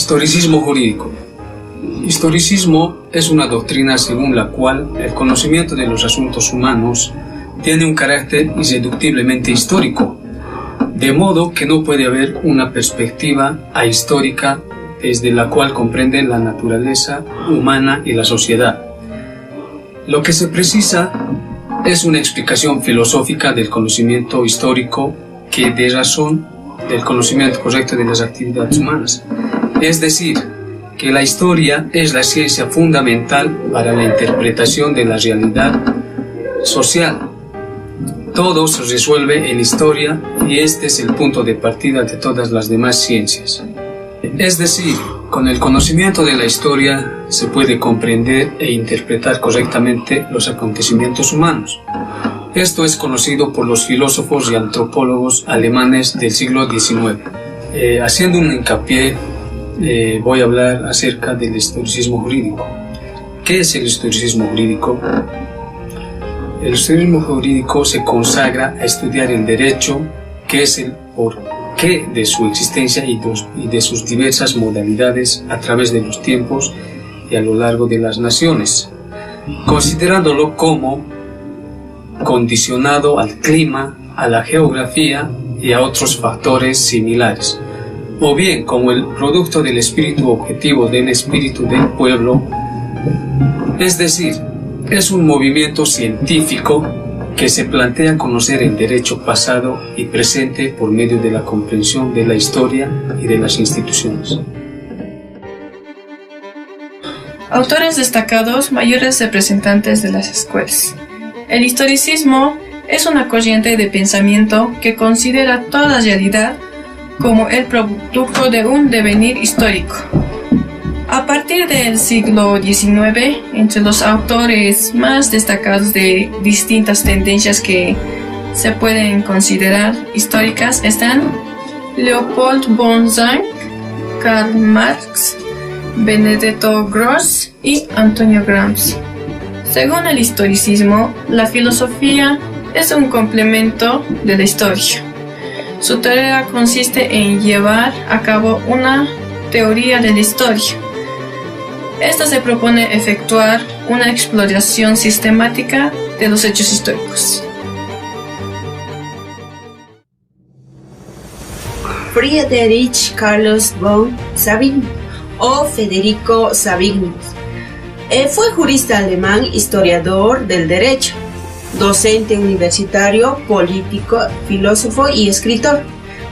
Historicismo jurídico. Historicismo es una doctrina según la cual el conocimiento de los asuntos humanos tiene un carácter irreductiblemente histórico, de modo que no puede haber una perspectiva ahistórica desde la cual comprende la naturaleza humana y la sociedad. Lo que se precisa es una explicación filosófica del conocimiento histórico que dé razón del conocimiento correcto de las actividades humanas. Es decir, que la historia es la ciencia fundamental para la interpretación de la realidad social. Todo se resuelve en historia y este es el punto de partida de todas las demás ciencias. Es decir, con el conocimiento de la historia se puede comprender e interpretar correctamente los acontecimientos humanos. Esto es conocido por los filósofos y antropólogos alemanes del siglo XIX. Haciendo un hincapié, voy a hablar acerca del historicismo jurídico. ¿Qué es el historicismo jurídico? El historicismo jurídico se consagra a estudiar el derecho, que es el porqué de su existencia y de sus diversas modalidades a través de los tiempos y a lo largo de las naciones, considerándolo como condicionado al clima, a la geografía y a otros factores similares, o bien como el producto del espíritu objetivo del espíritu del pueblo, es decir, es un movimiento científico que se plantea conocer el derecho pasado y presente por medio de la comprensión de la historia y de las instituciones. Autores destacados, mayores representantes de las escuelas. El historicismo es una corriente de pensamiento que considera toda realidad como el producto de un devenir histórico. A partir del siglo XIX, entre los autores más destacados de distintas tendencias que se pueden considerar históricas están Leopold von Ranke, Karl Marx, Benedetto Gross y Antonio Gramsci. Según el historicismo, la filosofía es un complemento de la historia. Su tarea consiste en llevar a cabo una teoría de la historia. Esta se propone efectuar una exploración sistemática de los hechos históricos. Friedrich Carlos von Savigny o Federico Savigny fue jurista alemán, historiador del derecho, docente universitario, político, filósofo y escritor.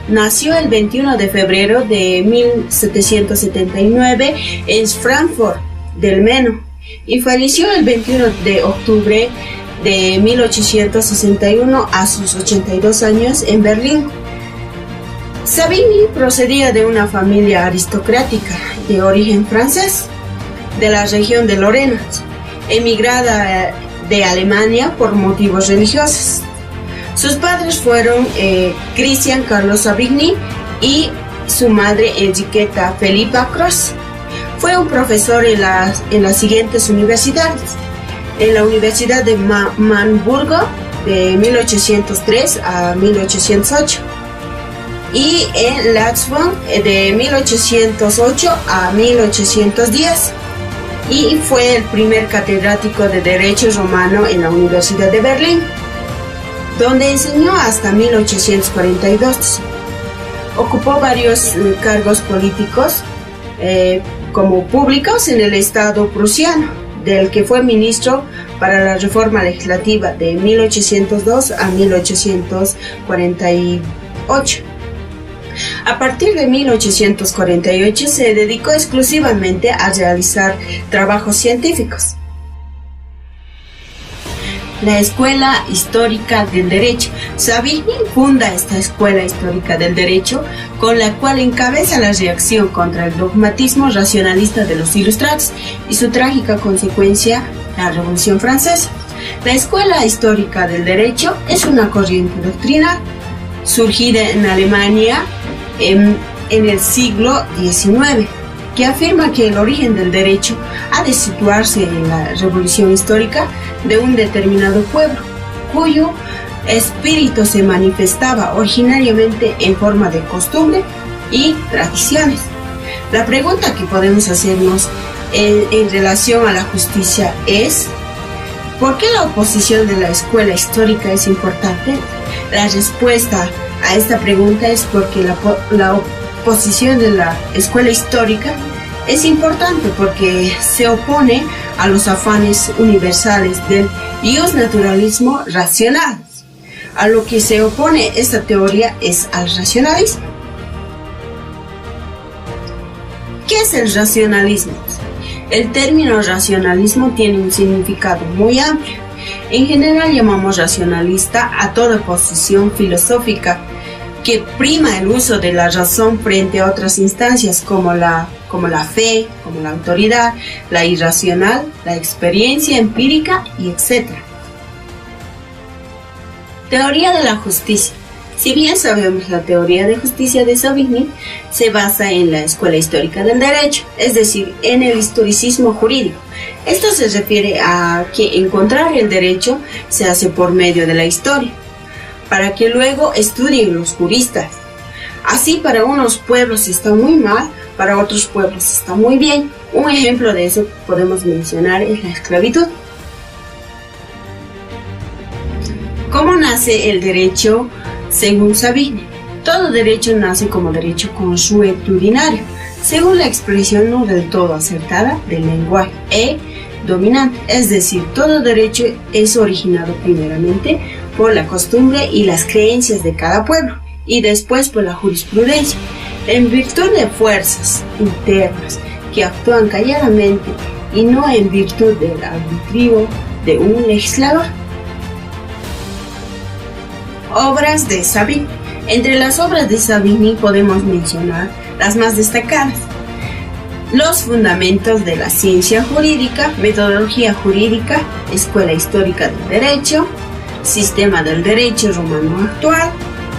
Nació el 21 de febrero de 1779 en Frankfurt del Meno y falleció el 21 de octubre de 1861 a sus 82 años en Berlín. Savigny procedía de una familia aristocrática de origen francés, de la región de Lorena, emigrada de Alemania por motivos religiosos. Sus padres fueron Christian Carlos Savigny y su madre Enriqueta Felipa Cross. Fue un profesor en las siguientes universidades: en la Universidad de Marburgo de 1803 a 1808 y en Landshut de 1808 a 1810, y fue el primer catedrático de Derecho Romano en la Universidad de Berlín, donde enseñó hasta 1842. Ocupó varios cargos políticos como públicos en el Estado prusiano, del que fue ministro para la reforma legislativa de 1802 a 1848. A partir de 1848 se dedicó exclusivamente a realizar trabajos científicos. La Escuela Histórica del Derecho. Savigny funda esta Escuela Histórica del Derecho, con la cual encabeza la reacción contra el dogmatismo racionalista de los ilustrados y su trágica consecuencia, la Revolución Francesa. La Escuela Histórica del Derecho es una corriente doctrinal surgida en Alemania en el siglo XIX, que afirma que el origen del derecho ha de situarse en la revolución histórica de un determinado pueblo, cuyo espíritu se manifestaba originariamente en forma de costumbre y tradiciones. La pregunta que podemos hacernos en relación a la justicia es: ¿por qué la oposición de la escuela histórica es importante? La respuesta a esta pregunta es porque la oposición de la escuela histórica es importante porque se opone a los afanes universales del justnaturalismo racional. A lo que se opone esta teoría es al racionalismo. ¿Qué es el racionalismo? El término racionalismo tiene un significado muy amplio. En general llamamos racionalista a toda posición filosófica que prima el uso de la razón frente a otras instancias como la fe, como la autoridad, la irracional, la experiencia empírica y etc. Teoría de la justicia. Si bien sabemos, la teoría de justicia de Savigny se basa en la escuela histórica del derecho, es decir, en el historicismo jurídico. Esto se refiere a que encontrar el derecho se hace por medio de la historia, para que luego estudien los juristas. Así, para unos pueblos está muy mal, para otros pueblos está muy bien. Un ejemplo de eso que podemos mencionar es la esclavitud. ¿Cómo nace el derecho según Savigny? Todo derecho nace como derecho consuetudinario, según la expresión no del todo acertada del lenguaje dominante, es decir, todo derecho es originado primeramente por la costumbre y las creencias de cada pueblo, y después por la jurisprudencia, en virtud de fuerzas internas que actúan calladamente y no en virtud del arbitrio de un legislador. Obras de Savigny. Entre las obras de Savigny podemos mencionar las más destacadas: Los fundamentos de la ciencia jurídica, Metodología jurídica, Escuela histórica del derecho, Sistema del derecho romano actual,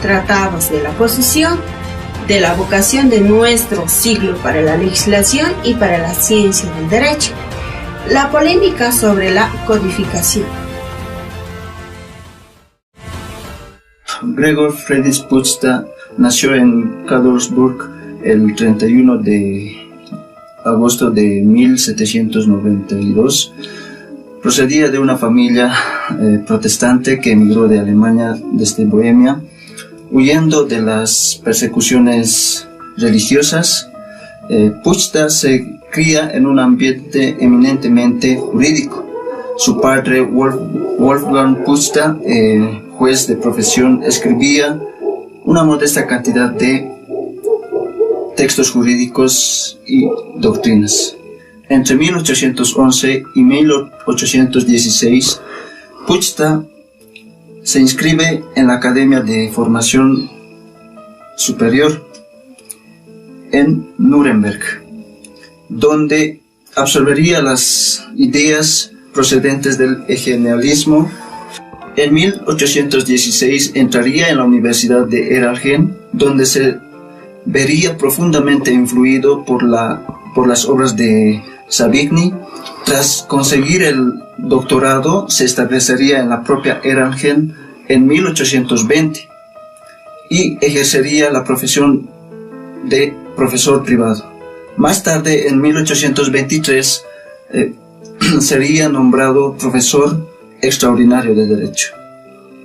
Tratados de la posición, de la vocación de nuestro siglo para la legislación y para la ciencia del derecho, la polémica sobre la codificación. Gregor Friedrich Puszta nació en Karlsburg el 31 de agosto de 1792. Procedía de una familia protestante que emigró de Alemania desde Bohemia, huyendo de las persecuciones religiosas. Puszta se cría en un ambiente eminentemente jurídico. Su padre, Wolfgang Puszta, juez de profesión, escribía una modesta cantidad de textos jurídicos y doctrinas. Entre 1811 y 1816, Puszta se inscribe en la Academia de Formación Superior en Nuremberg, donde absorbería las ideas procedentes del hegelianismo. En 1816 entraría en la Universidad de Erlangen, donde se vería profundamente influido por las obras de Savigny. Tras conseguir el doctorado, se establecería en la propia Erlangen en 1820 y ejercería la profesión de profesor privado. Más tarde, en 1823, sería nombrado profesor extraordinario de Derecho.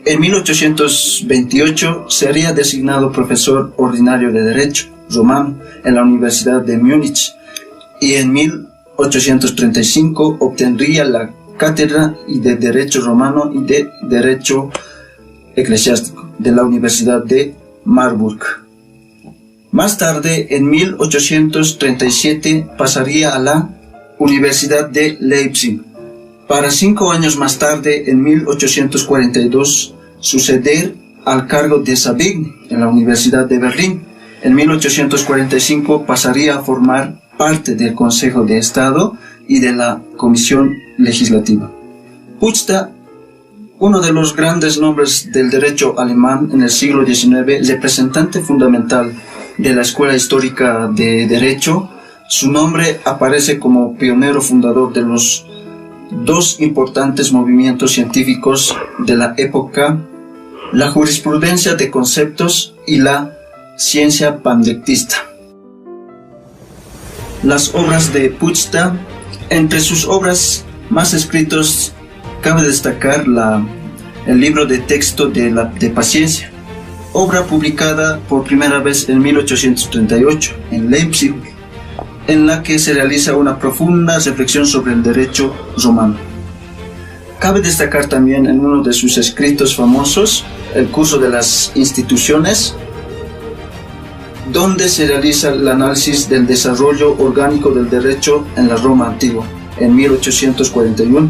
En 1828 sería designado profesor ordinario de Derecho Romano en la Universidad de Múnich y en 1835 obtendría la cátedra de Derecho Romano y de Derecho Eclesiástico de la Universidad de Marburg. Más tarde, en 1837, pasaría a la Universidad de Leipzig, para 5 años más tarde, en 1842, suceder al cargo de Savigny en la Universidad de Berlín. En 1845 pasaría a formar parte del Consejo de Estado y de la Comisión Legislativa. Puszta, uno de los grandes nombres del derecho alemán en el siglo XIX, representante fundamental de la Escuela Histórica de Derecho, su nombre aparece como pionero fundador de los dos importantes movimientos científicos de la época: la jurisprudencia de conceptos y la ciencia pandectista. las obras de Puchta. Entre sus obras más escritas cabe destacar el libro de texto de Paciencia, obra publicada por primera vez en 1838 en Leipzig, en la que se realiza una profunda reflexión sobre el derecho romano. Cabe destacar también en uno de sus escritos famosos, el curso de las instituciones, donde se realiza el análisis del desarrollo orgánico del derecho en la Roma antigua, en 1841.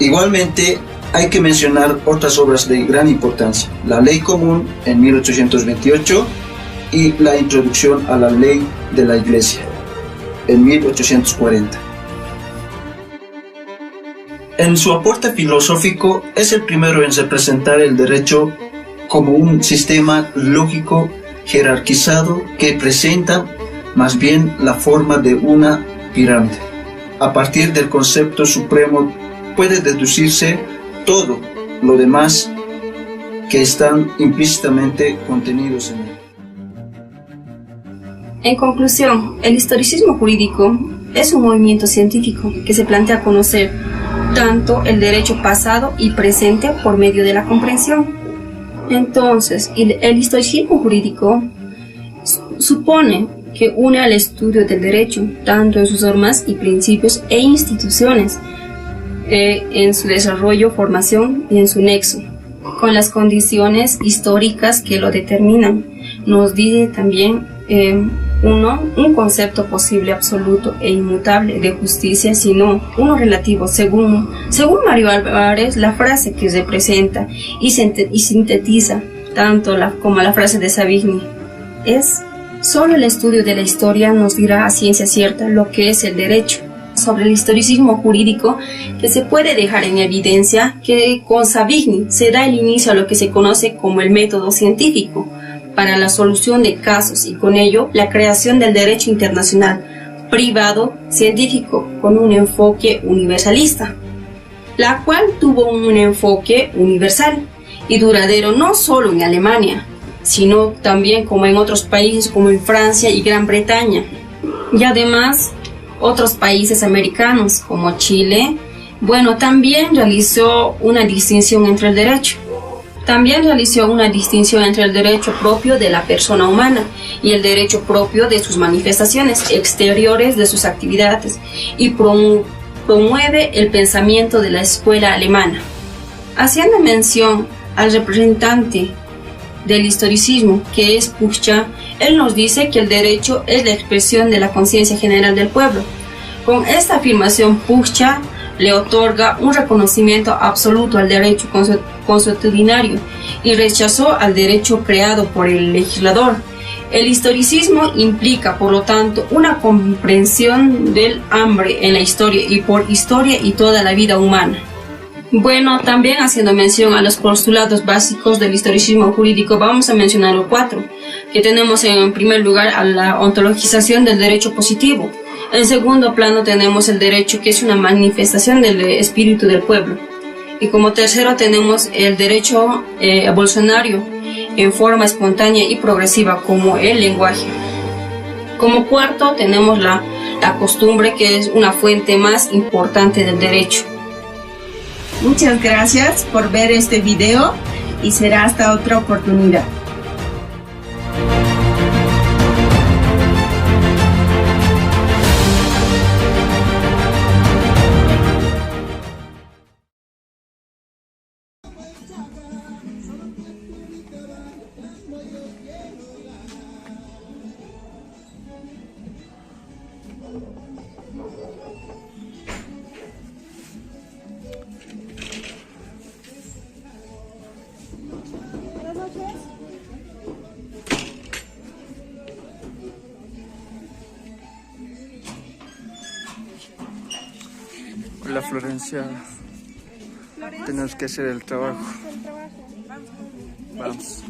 Igualmente, hay que mencionar otras obras de gran importancia: la Ley Común en 1828 y la Introducción a la Ley de la Iglesia en 1840. En su aporte filosófico es el primero en representar el derecho como un sistema lógico jerarquizado que presenta más bien la forma de una pirámide. A partir del concepto supremo puede deducirse todo lo demás que están implícitamente contenidos en él. En conclusión, el historicismo jurídico es un movimiento científico que se plantea conocer tanto el derecho pasado y presente por medio de la comprensión. Entonces, el historicismo jurídico supone que une al estudio del derecho, tanto en sus normas y principios e instituciones, en su desarrollo, formación y en su nexo, con las condiciones históricas que lo determinan. Nos dice también un concepto posible, absoluto e inmutable de justicia, sino uno relativo, según Mario Álvarez, la frase que representa y sintetiza tanto como la frase de Savigny es: solo el estudio de la historia nos dirá a ciencia cierta lo que es el derecho. Sobre el historicismo jurídico, que se puede dejar en evidencia que con Savigny se da el inicio a lo que se conoce como el método científico para la solución de casos y con ello la creación del derecho internacional privado científico con un enfoque universalista, la cual tuvo un enfoque universal y duradero no solo en Alemania, sino también como en otros países como en Francia y Gran Bretaña, y además otros países americanos como Chile. También realizó una distinción entre el derecho. También realizó una distinción entre el derecho propio de la persona humana y el derecho propio de sus manifestaciones exteriores de sus actividades y promueve el pensamiento de la escuela alemana. Haciendo mención al representante del historicismo, que es Puchta, él nos dice que el derecho es la expresión de la conciencia general del pueblo. Con esta afirmación, Puchta le otorga un reconocimiento absoluto al derecho consuetudinario y rechazó al derecho creado por el legislador. El historicismo implica, por lo tanto, una comprensión del hambre en la historia y por historia y toda la vida humana. También haciendo mención a los postulados básicos del historicismo jurídico, vamos a mencionar los 4, que tenemos en primer lugar a la ontologización del derecho positivo. En segundo plano tenemos el derecho, que es una manifestación del espíritu del pueblo. Y como tercero tenemos el derecho evolucionario en forma espontánea y progresiva como el lenguaje. Como cuarto tenemos la costumbre, que es una fuente más importante del derecho. Muchas gracias por ver este video y será hasta otra oportunidad. Hola Florencia, tenemos que hacer el trabajo. Vamos.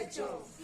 derechos.